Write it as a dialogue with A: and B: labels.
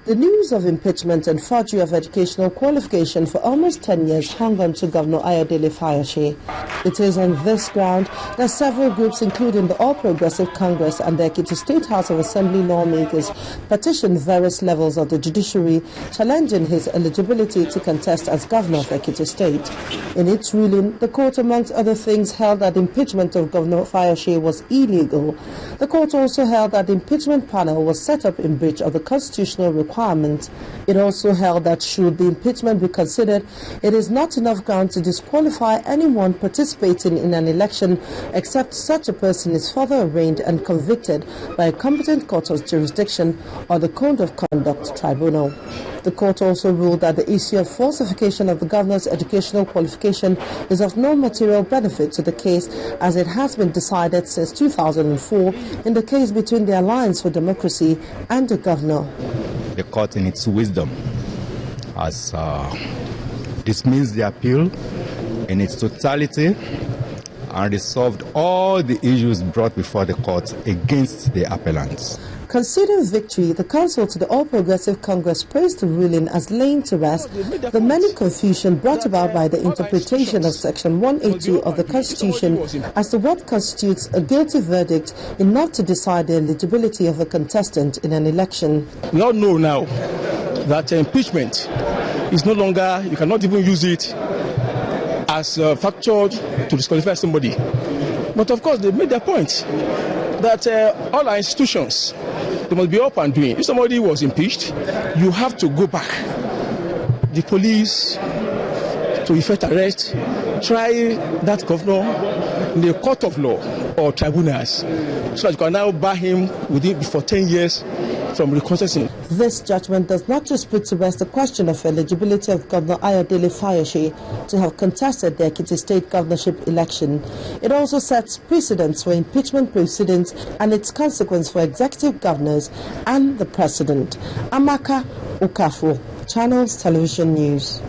A: The news of impeachment and forgery of educational qualification for almost 10 years hung on to Governor Ayo Fayose. It is on this ground that several groups, including the All Progressive Congress and the Ekiti State House of Assembly lawmakers, petitioned various levels of the judiciary, challenging his eligibility to contest as governor of Ekiti State. In its ruling, the court, amongst other things, held that impeachment of Governor Fayose was illegal. The court also held that the impeachment panel was set up in breach of the constitutional requirement. It also held that should the impeachment be considered, it is not enough ground to disqualify anyone participating in an election except such a person is further arraigned and convicted by a competent court of jurisdiction or the Code of Conduct Tribunal. The court also ruled that the issue of falsification of the governor's educational qualification is of no material benefit to the case, as it has been decided since 2004 in the case between the Alliance for Democracy and the governor.
B: The court, in its wisdom, has dismissed the appeal in its totality and resolved all the issues brought before the court against the appellants.
A: Conceding victory, the counsel to the All Progressive Congress praised the ruling as laying to rest the many confusion brought about by the interpretation of Section 182 of the Constitution as to what constitutes a guilty verdict enough to decide the eligibility of a contestant in an election.
C: We all know now that impeachment is no longer, you cannot even use it as a factor to disqualify somebody. But of course, they made their point that all our institutions, they must be up and doing. If somebody was impeached, you have to go back. The police to effect arrest, try that governor in the court of law or tribunals, so that you can now bar him for 10 years from recontesting.
A: This judgment does not just put to rest the question of eligibility of Governor Ayo Fayose to have contested the Ekiti State governorship election. It also sets precedents for impeachment proceedings and its consequence for executive governors and the president. Amaka Ukafo, Channels Television News.